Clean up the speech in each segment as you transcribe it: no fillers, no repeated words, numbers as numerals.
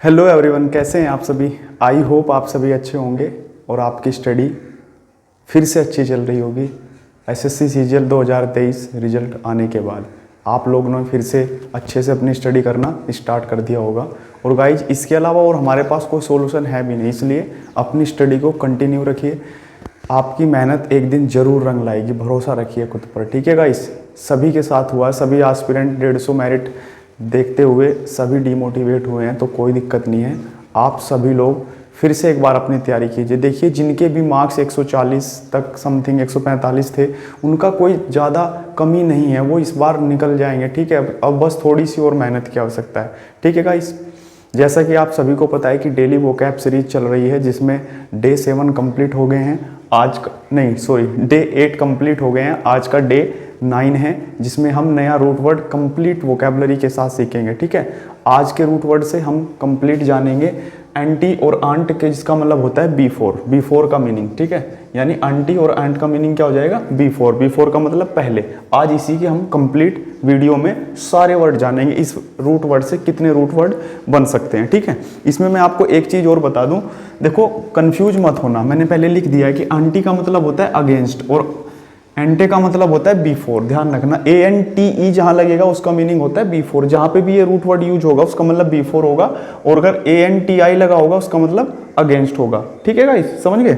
Hello everyone, कैसे हैं आप सभी। आई होप आप सभी अच्छे होंगे और आपकी स्टडी फिर से अच्छी चल रही होगी। एसएससी सीजीएल 2023 रिजल्ट आने के बाद आप लोगों ने फिर से अच्छे से अपनी स्टडी करना स्टार्ट कर दिया होगा। और गाइज, इसके अलावा और हमारे पास कोई सोल्यूशन है भी नहीं, इसलिए अपनी स्टडी को कंटिन्यू रखिए। आपकी मेहनत एक दिन जरूर रंग लाएगी, भरोसा रखिए खुद पर। ठीक है गाइज, सभी के साथ हुआ, सभी एस्पिरेंट 150 मेरिट देखते हुए सभी डिमोटिवेट हुए हैं, तो कोई दिक्कत नहीं है। आप सभी लोग फिर से एक बार अपनी तैयारी कीजिए। देखिए, जिनके भी मार्क्स 140 तक समथिंग 145 थे, उनका कोई ज़्यादा कमी नहीं है, वो इस बार निकल जाएंगे। ठीक है, अब बस थोड़ी सी और मेहनत की आवश्यकता है। ठीक है गाइस, जैसा कि आप सभी को पता है कि डेली वोकैब सीरीज चल रही है, जिसमें डे 7 कंप्लीट हो गए हैं, डे 8 कंप्लीट हो गए हैं, आज का डे 9 है, जिसमें हम नया रूट वर्ड कंप्लीट वोकैबुलरी के साथ सीखेंगे। ठीक है, आज के रूट वर्ड से हम कंप्लीट जानेंगे एंटी और आंट के, जिसका मतलब होता है बिफोर का मीनिंग। ठीक है, यानी आंटी और आंट का मीनिंग क्या हो जाएगा, बिफोर का मतलब पहले। आज इसी के हम कंप्लीट वीडियो में सारे वर्ड जानेंगे, इस रूट वर्ड से कितने रूट वर्ड बन सकते हैं। ठीक है, इसमें मैं आपको एक चीज़ और बता दूं, देखो कंफ्यूज मत होना। मैंने पहले लिख दिया है कि आंटी का मतलब होता है अगेंस्ट और एंटे का मतलब होता है बिफोर। ध्यान रखना, ANTE जहां लगेगा उसका मीनिंग होता है बिफोर। जहां पे भी ये रूट वर्ड यूज होगा उसका मतलब बिफोर होगा, और अगर ANTI लगा होगा उसका मतलब अगेंस्ट होगा। ठीक है गाइस, समझ गए।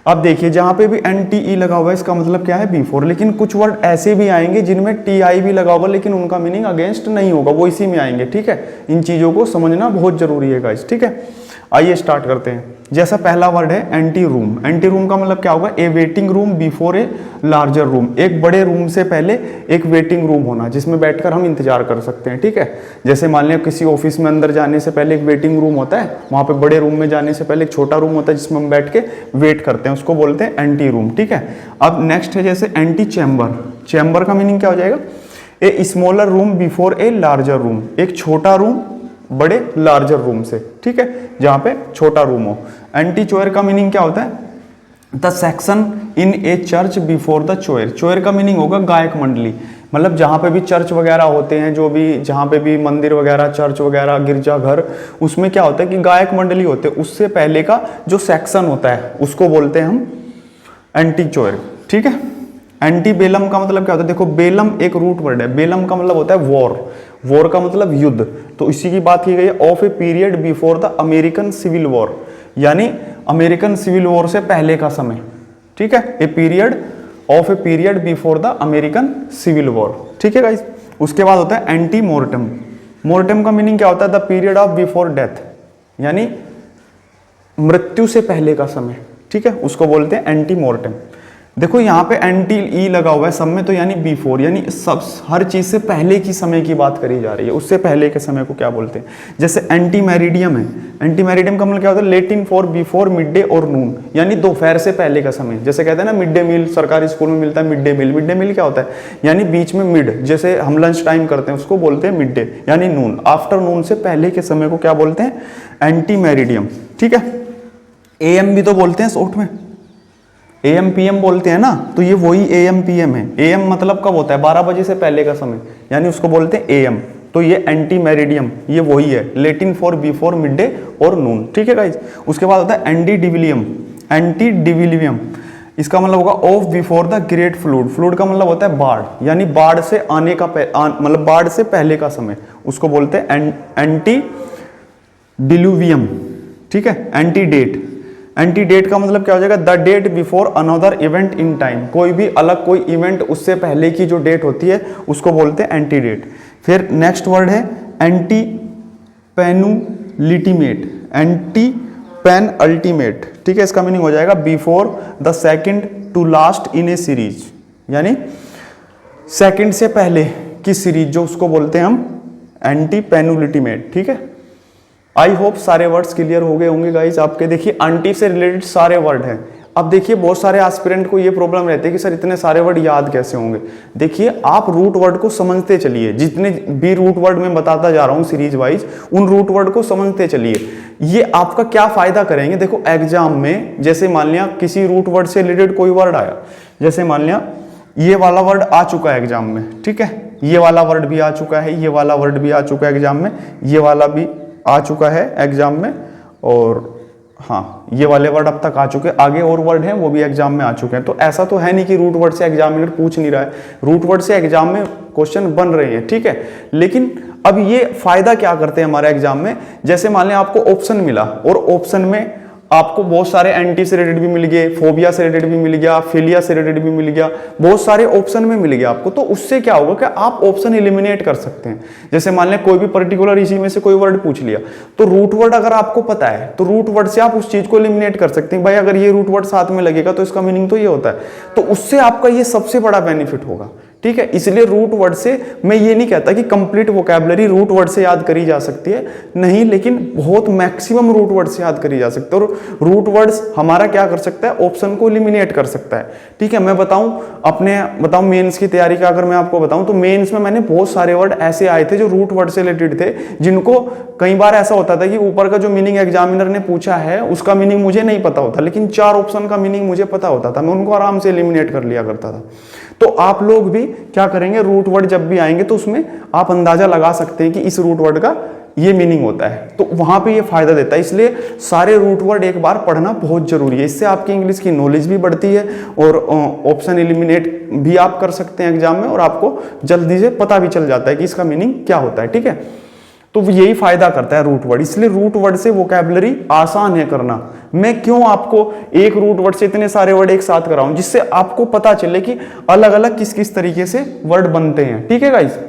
अब देखिए, जहां पे भी NTE लगा हुआ है इसका मतलब क्या है, बिफोर। लेकिन कुछ वर्ड ऐसे भी आएंगे जिनमें TI भी लगा होगा, लेकिन उनका मीनिंग अगेंस्ट नहीं होगा, वो इसी में आएंगे। ठीक है, इन चीजों को समझना बहुत जरूरी है गाइस। ठीक है, आइए स्टार्ट करते हैं। जैसा पहला वर्ड है एंटी रूम। एंटी रूम का मतलब क्या होगा, a waiting room before a larger room. एक बड़े रूम से पहले एक वेटिंग रूम होना, जिसमें बैठकर हम इंतजार कर सकते हैं। ठीक है, जैसे मान लिया किसी ऑफिस में अंदर जाने से पहले एक वेटिंग रूम होता है, वहां पे बड़े रूम में जाने से पहले एक छोटा रूम होता है जिसमें हम बैठ के वेट करते हैं, उसको बोलते हैं एंटी रूम। ठीक है, अब नेक्स्ट है जैसे एंटी चैम्बर। चैम्बर का मीनिंग क्या हो जाएगा, a smaller room before a larger room. एक छोटा रूम बड़े लार्जर रूम से। ठीक है, जहां पे छोटा रूम हो। एंटी चोयर का मीनिंग क्या होता है, the section in a church before the choir. Choir का मीनिंग होगा गायक मंडली, मतलब जहां पे भी चर्च वगैरह होते हैं, जो भी जहां पे भी मंदिर वगैरह, चर्च वगैरह, गिरजा घर, उसमें क्या होता है कि गायक मंडली होते हैं, उससे पहले का जो सेक्शन होता है उसको बोलते हैं हम एंटी चोयर। ठीक है, एंटी बेलम का मतलब क्या होता है, देखो बेलम एक रूट वर्ड है, बेलम का मतलब होता है वॉर, वॉर का मतलब युद्ध। तो इसी की बात की गई है, of a period before the American civil war, यानी अमेरिकन सिविल वॉर से पहले का समय। ठीक है, a period before the American civil war. ठीक है गाइस, उसके बाद होता है एंटी मोर्टम। मोर्टम का मीनिंग क्या होता है, the period of before death, यानी मृत्यु से पहले का समय। ठीक है, उसको बोलते हैं एंटी मोर्टम। देखो यहाँ पे एंटी ई लगा हुआ है सब में, तो यानी बिफोर, यानी सब हर चीज से पहले की समय की बात करी जा रही है, उससे पहले के समय को क्या बोलते हैं। जैसे एंटी मैरिडियम है, एंटी मैरिडियम का मतलब क्या होता है, Latin for before mid day और नून, यानी दोपहर से पहले का समय। जैसे कहते हैं ना मिड डे मील, सरकारी स्कूल में मिलता है mid day meal. Mid day meal क्या होता है, यानी बीच में मिड, जैसे हम लंच टाइम करते हैं उसको बोलते हैं मिड डे, यानी नून। आफ्टरनून से पहले के समय को क्या बोलते हैं, एंटी मैरिडियम। ठीक है, AM भी तो बोलते हैं शॉर्ट में, AM PM बोलते हैं ना, तो ये वही AM PM है। AM मतलब कब होता है, 12 बजे से पहले का समय, यानी उसको बोलते हैं AM। तो ये एंटी मेरिडियम, ये वही है, Latin for before mid day और नून। ठीक है गाइस, उसके बाद होता है एंटी डिविलियम। एंटी डिविलियम इसका मतलब होगा of before the great fluid. Fluid का मतलब होता है बाढ़, यानी बाढ़ से आने का मतलब बाढ़ से पहले का समय, उसको बोलते हैं एंटी डिलुवियम। ठीक है, एंटी डेट। एंटी डेट का मतलब क्या हो जाएगा, the date before another event in time. कोई भी अलग कोई इवेंट उससे पहले की जो डेट होती है उसको बोलते हैं एंटी डेट। फिर नेक्स्ट वर्ड है antepenultimate. Antepenultimate. ठीक है, इसका मीनिंग हो जाएगा before the second to last in a series, यानी सेकंड से पहले की सीरीज जो, उसको बोलते हैं हम एंटी पेनुलिटिमेट। ठीक है, आई होप सारे वर्ड्स क्लियर हो गए होंगे गाइस आपके। देखिए, आंटी से रिलेटेड सारे वर्ड हैं। अब देखिए, बहुत सारे एस्पिरेंट को ये प्रॉब्लम रहती है कि सर इतने सारे वर्ड याद कैसे होंगे। देखिए, आप रूट वर्ड को समझते चलिए, जितने भी रूट वर्ड मैं बताता जा रहा हूं सीरीज वाइज, उन रूट वर्ड को समझते चलिए। ये आपका क्या फायदा करेंगे, देखो एग्जाम में जैसे मान लिया किसी रूट वर्ड से रिलेटेड कोई वर्ड आया, जैसे मान लिया ये वाला वर्ड आ चुका है एग्जाम में। ठीक है, ये वाला वर्ड भी आ चुका है, ये वाला वर्ड भी आ चुका है एग्जाम में, ये वाला भी आ चुका है एग्जाम में, और हाँ ये वाले वर्ड अब तक आ चुके हैं, आगे और वर्ड हैं वो भी एग्जाम में आ चुके हैं। तो ऐसा तो है नहीं कि रूट वर्ड से एग्जामिनर पूछ नहीं रहा है, रूट वर्ड से एग्जाम में क्वेश्चन बन रहे हैं, ठीक है। लेकिन अब ये फायदा क्या करते हैं हमारे एग्जाम में, जैसे मान लें आपको ऑप्शन मिला और ऑप्शन में आपको बहुत सारे एंटी से रिलेटेड भी मिल गए, फोबिया से रिलेटेड भी मिल गया, फिलिया से रिलेटेड भी मिल गया, बहुत सारे ऑप्शन में मिल गया आपको। तो उससे क्या होगा कि आप ऑप्शन एलिमिनेट कर सकते हैं। जैसे मान लें कोई भी पर्टिकुलर इसी में से कोई वर्ड पूछ लिया, तो रूट वर्ड अगर आपको पता है तो रूट वर्ड से आप उस चीज को एलिमिनेट कर सकते हैं। भाई अगर ये रूट वर्ड साथ में लगेगा तो इसका मीनिंग तो ये होता है, तो उससे आपका ये सबसे बड़ा बेनिफिट होगा, ठीक है। इसलिए रूट वर्ड से मैं ये नहीं कहता कि कंप्लीट वोकैबुलरी रूट वर्ड से याद करी जा सकती है, नहीं, लेकिन बहुत मैक्सिमम रूट वर्ड से याद करी जा सकती है। और रूट वर्ड्स हमारा क्या कर सकता है, ऑप्शन को एलिमिनेट कर सकता है, ठीक है। मैं बताऊं मेंस की तैयारी का अगर मैं आपको बताऊं तो मेंस में मैंने बहुत सारे वर्ड ऐसे आए थे जो रूट वर्ड से रिलेटेड थे, जिनको कई बार ऐसा होता था कि ऊपर का जो मीनिंग एग्जामिनर ने पूछा है उसका मीनिंग मुझे नहीं पता होता, लेकिन 4 ऑप्शन का मीनिंग मुझे पता होता था, मैं उनको आराम से एलिमिनेट कर लिया करता था। तो आप लोग भी क्या करेंगे, रूट वर्ड जब भी आएंगे तो उसमें आप अंदाजा लगा सकते हैं कि इस रूट वर्ड का ये मीनिंग होता है, तो वहां पे ये फायदा देता है। इसलिए सारे रूट वर्ड एक बार पढ़ना बहुत जरूरी है, इससे आपकी इंग्लिश की नॉलेज भी बढ़ती है और ऑप्शन एलिमिनेट भी आप कर सकते हैं एग्जाम में, और आपको जल्दी से पता भी चल जाता है कि इसका मीनिंग क्या होता है, ठीक है। तो यही फायदा करता है रूट वर्ड, इसलिए रूट वर्ड से वोकैबुलरी आसान है करना। मैं क्यों आपको एक रूट वर्ड से इतने सारे वर्ड एक साथ कराऊं, जिससे आपको पता चले कि अलग अलग किस किस तरीके से वर्ड बनते हैं, ठीक है गाइस।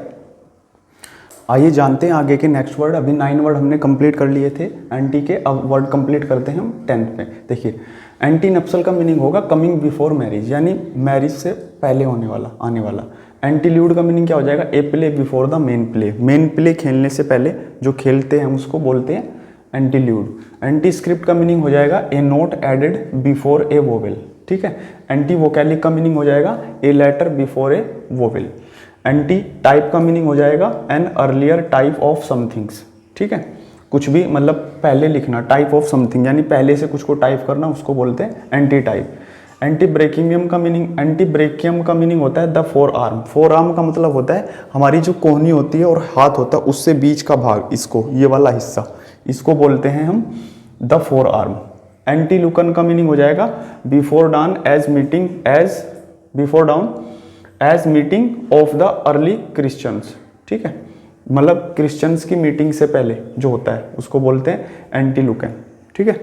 आइए जानते हैं आगे के नेक्स्ट वर्ड। अभी 9 वर्ड हमने कंप्लीट कर लिए थे एंटी के, अब वर्ड कंप्लीट करते हैं हम 10th में। देखिए एंटी नप्सल का मीनिंग होगा कमिंग बिफोर मैरिज, यानी मैरिज से पहले आने वाला। एंटील्यूड का मीनिंग क्या हो जाएगा, a play before the main play, main play खेलने से पहले जो खेलते हैं हम उसको बोलते हैं एंटील्यूड। एंटी स्क्रिप्ट का मीनिंग हो जाएगा a note added before a vowel, ठीक है। एंटी वोकैलिक का मीनिंग हो जाएगा a letter before a vowel. Antetype का मीनिंग हो जाएगा an earlier type of somethings, ठीक है। कुछ भी मतलब पहले लिखना, टाइप ऑफ समथिंग यानी पहले से कुछ को टाइप करना, उसको बोलते हैं एंटी टाइप। एंटी ब्रेकियम का मीनिंग होता है the four arm. Four arm का मतलब होता है हमारी जो कोहनी होती है और हाथ होता है उससे बीच का भाग, इसको ये वाला हिस्सा, इसको बोलते हैं हम the forearm. Antelucan का मीनिंग हो जाएगा before dawn as meeting of the early Christians, ठीक है। मतलब क्रिश्चियंस की मीटिंग से पहले जो होता है उसको बोलते हैं एंटी लुकन, ठीक है।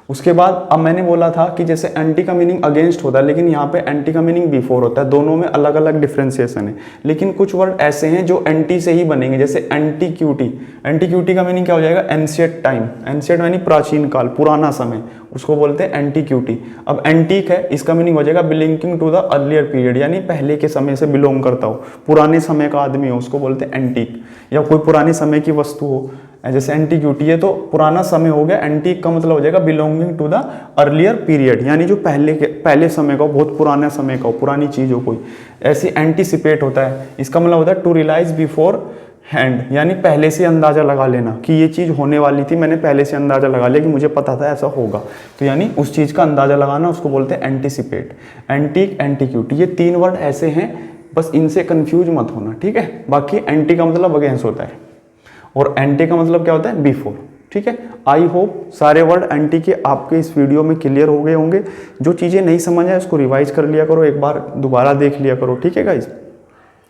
उसके बाद अब मैंने बोला था कि जैसे एंटी का मीनिंग अगेंस्ट होता है, लेकिन यहाँ पे एंटी का मीनिंग बिफोर होता है, दोनों में अलग अलग डिफ्रेंसिएशन है। लेकिन कुछ वर्ड ऐसे हैं जो एंटी से ही बनेंगे, जैसे एंटीक्यूटी। एंटीक्यूटी का मीनिंग क्या हो जाएगा, एंशिएंट टाइम, एंशिएंट यानी प्राचीन काल, पुराना समय, उसको बोलते हैं एंटीक्यूटी। अब एंटीक है, इसका मीनिंग हो जाएगा belonging to the earlier period, यानी पहले के समय से बिलोंग करता हो, पुराने समय का आदमी हो, उसको बोलते हैं एंटीक। या कोई पुराने समय की वस्तु हो, जैसे एंटीक्यूटी है तो पुराना समय हो गया। एंटीक का मतलब हो जाएगा belonging to the earlier period, यानी जो पहले समय का हो, बहुत पुराना समय का हो, पुरानी चीज हो कोई। ऐसे एंटीसिपेट होता है, इसका मतलब होता है टू रियलाइज बिफोर हैंड, यानी पहले से अंदाजा लगा लेना कि ये चीज होने वाली थी, मैंने पहले से अंदाजा लगा लिया कि मुझे पता था ऐसा होगा, तो यानी उस चीज का अंदाजा लगाना, उसको बोलते हैं एंटीसिपेट। एंटीक, एंटीक्यूटी, ये 3 वर्ड ऐसे हैं, बस इनसे कंफ्यूज मत होना, ठीक है। बाकी एंटी का मतलब अगेंस्ट होता है और एंटी का मतलब क्या होता है, बिफोर, ठीक है। आई होप सारे वर्ड एंटी के आपके इस वीडियो में क्लियर हो गए होंगे। जो चीज़ें नहीं समझ आए उसको रिवाइज कर लिया करो, एक बार दोबारा देख लिया करो, ठीक है गाइज।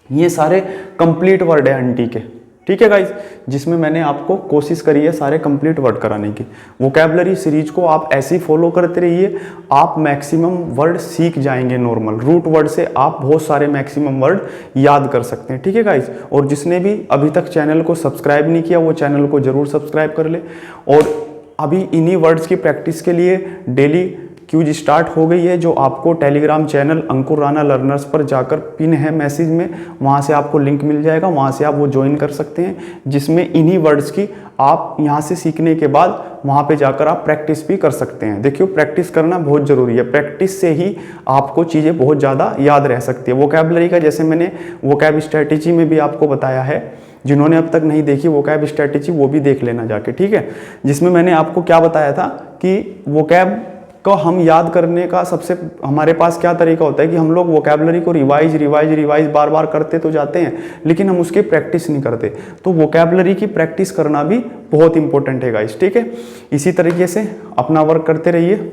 ये सारे कंप्लीट वर्ड है एंटी के, ठीक है गाइज, जिसमें मैंने आपको कोशिश करी है सारे कंप्लीट वर्ड कराने की। वोकैबुलरी सीरीज को आप ऐसे ही फॉलो करते रहिए, आप मैक्सिमम वर्ड सीख जाएंगे। नॉर्मल रूट वर्ड से आप बहुत सारे मैक्सिमम वर्ड याद कर सकते हैं, ठीक है गाइज। और जिसने भी अभी तक चैनल को सब्सक्राइब नहीं किया वो चैनल को जरूर सब्सक्राइब कर ले। और अभी इन्हीं वर्ड्स की प्रैक्टिस के लिए डेली क्यूज स्टार्ट हो गई है, जो आपको टेलीग्राम चैनल अंकुर राणा लर्नर्स पर जाकर पिन है मैसेज में, वहाँ से आपको लिंक मिल जाएगा, वहाँ से आप वो ज्वाइन कर सकते हैं, जिसमें इन्हीं वर्ड्स की आप यहाँ से सीखने के बाद वहाँ पे जाकर आप प्रैक्टिस भी कर सकते हैं। देखिए प्रैक्टिस करना बहुत ज़रूरी है, प्रैक्टिस से ही आपको चीज़ें बहुत ज़्यादा याद रह सकती है। वोकैबुलरी का जैसे मैंने वोकैब स्ट्रैटेजी में भी आपको बताया है, जिन्होंने अब तक नहीं देखी वोकैब स्ट्रैटेजी वो भी देख लेना जाके, ठीक है। जिसमें मैंने आपको क्या बताया था कि वोकैब को हम याद करने का सबसे हमारे पास क्या तरीका होता है कि हम लोग वोकैबलरी को रिवाइज बार बार करते तो जाते हैं, लेकिन हम उसकी प्रैक्टिस नहीं करते। तो वोकैबलरी की प्रैक्टिस करना भी बहुत इंपॉर्टेंट है गाइस, ठीक है। इसी तरीके से अपना वर्क करते रहिए,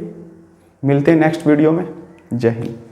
मिलते हैं नेक्स्ट वीडियो में। जय हिंद।